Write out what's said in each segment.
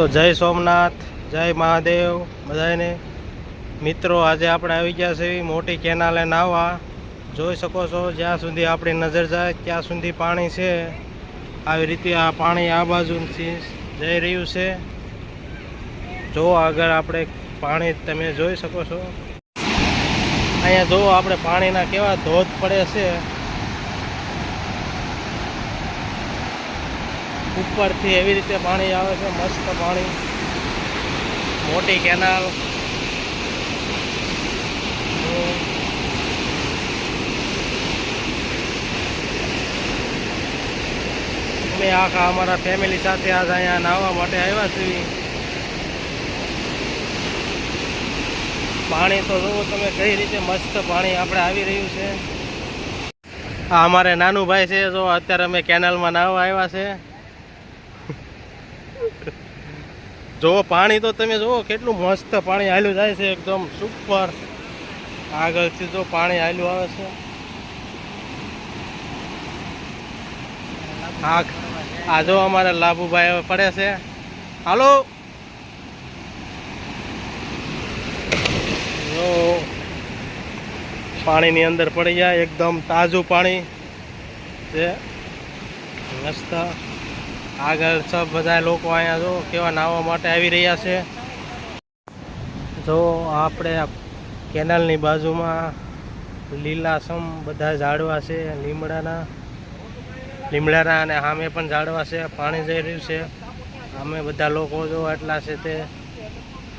તો જય સોમનાથ, જય મહાદેવ બધાને મિત્રો। આજે આપણે આવી ગયા છે મોટી કેનાલે નાહવા। જોઈ શકો છો જ્યાં સુધી આપણી નજર જાય ત્યાં સુધી પાણી છે। આવી રીતે આ પાણી આ બાજુથી જઈ રહ્યું છે। જો આગળ આપણે પાણી તમે જોઈ શકો છો। અહીંયા જો આપણે પાણીના કેવા ધોધ પડે છે। ઉપરથી એવી રીતે પાણી આવે છે, મસ્ત પાણી। મોટી કેનાલ અમે આખા અમારા ફેમિલી સાથે આજ અહીંયા નાહવા માટે આવ્યા છીએ। પાણી તો જુઓ તમે કઈ રીતે મસ્ત પાણી આપણે આવી રહ્યું છે। આ અમારે નાનું ભાઈ છે, જો અત્યારે અમે કેનાલમાં નાહવા આવ્યા છે। જો પાણી તો તમે જુઓ કેટલું મસ્ત પાણી હાલ્યું જાય છે, એકદમ સુપર। આગળથી જો પાણી હાલ્યું આવે છે। આ જો અમારે લાભુભાઈ પડે છે, હાલો। જો પાણીની અંદર પડી જાય, એકદમ તાજું પાણી છે, મસ્ત। આગળ સબ બધા લોકો અહીંયા જો કેવા નાહવા માટે આવી રહ્યા છે। જો આપણે કેનાલની બાજુમાં લીલાસમ બધા ઝાડવા છે, લીમડાના અને સામે પણ ઝાડવા છે। પાણી જઈ રહ્યું છે, અમે બધા લોકો જો એટલા છે તે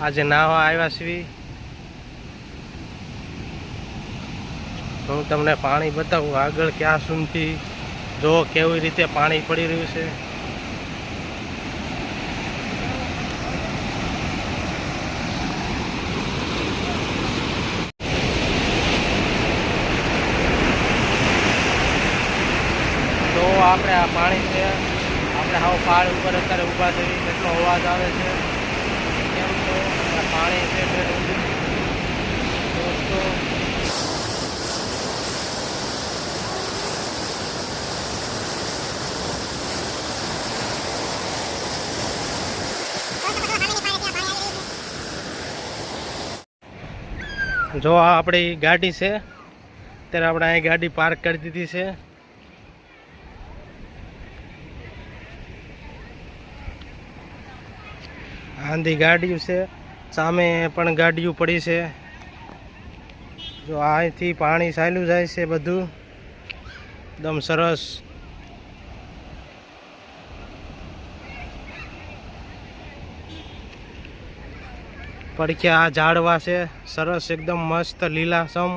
આજે નાહવા આવ્યા છીએ। હું તમને પાણી બતાવું આગળ ક્યાં સુધી, જો કેવી રીતે પાણી પડી રહ્યું છે। તો આપણે આ પાણી છે, આપણે હાવ પહાડ ઉપર અત્યારે ઊભા થઈ, કેટલો અવાજ આવે છે કેમ તો આ પાણી છે દોસ્તો। જો આ આપણી ગાડી છે, અત્યારે આપણે અહીં ગાડી પાર્ક કરી દીધી છે। આંધી ગાડીઓ છે, સામે પણ ગાડીઓ પડી છે। જો અહીંથી પાણી ચાલ્યું જાય છે બધું એકદમ સરસ। પડખ્યા આ ઝાડવા છે, સરસ એકદમ મસ્ત લીલાસમ।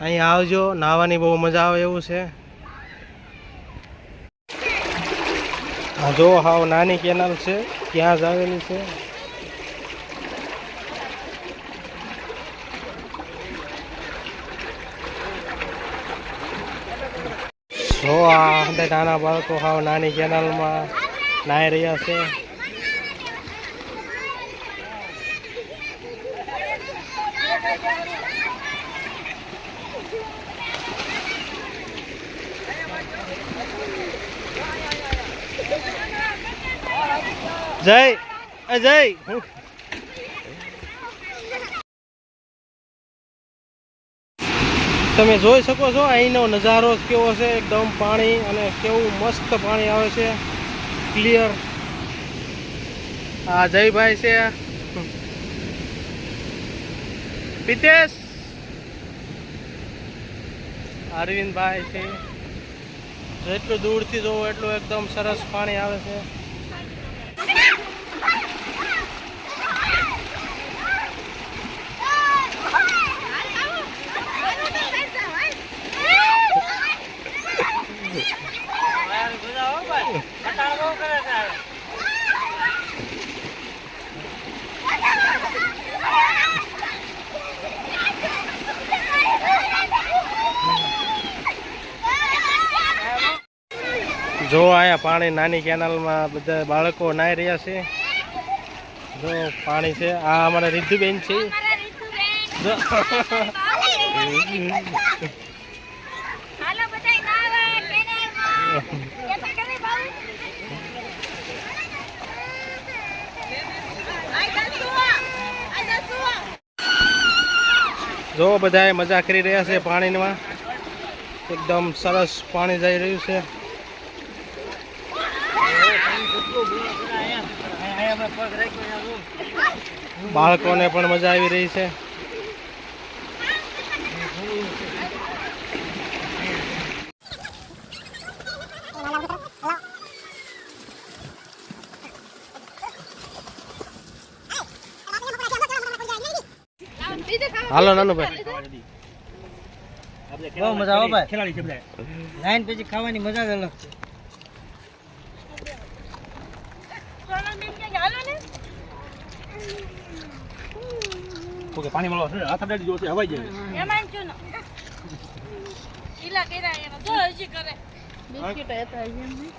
અહીં આવજો, નાહવાની બહુ મજા આવે એવું છે। આ જો હાવ નાની કેનાલ છે, ત્યાં જ આવેલી છે। જો આ નાના બાળકો હાવ નાની કેનાલમાં નાહી રહ્યા છે। જય અજય તમે જોઈ શકો છો અહીંનો નજારો કેવો છે, એકદમ પાણી અને કેવું મસ્ત પાણી આવે છે, ક્લિયર। આ જયભાઈ છે, પિતેશ, અરવિંદભાઈ છે। જેટલું દૂરથી જોવો એટલું એકદમ સરસ પાણી આવે છે। જો આયા પાણી નાની કેનાલમાં બધા બાળકો નાહી રહ્યા છે। જો પાણી છે, આ અમારા રીધુબેન છે। જો બધાએ મજા કરી રહ્યા છે પાણીમાં. એકદમ સરસ પાણી જઈ રહ્યું છે. બાળકોને પણ મજા આવી રહી છે. હાલો નાનુભાઈ. બહુ મજા આવે ભાઈ. ખેલાડી છે બધા. લાઈન પછી ખાવાની મજા જ અલગ છે. ઓકે પાણી મળો છે હાથ અડાડી જો છે હવાઈ જાય એમાં શું ન ઈલા કર્યા એનો જો હજી કરે બિસ્કિટ હતા એમ નહીં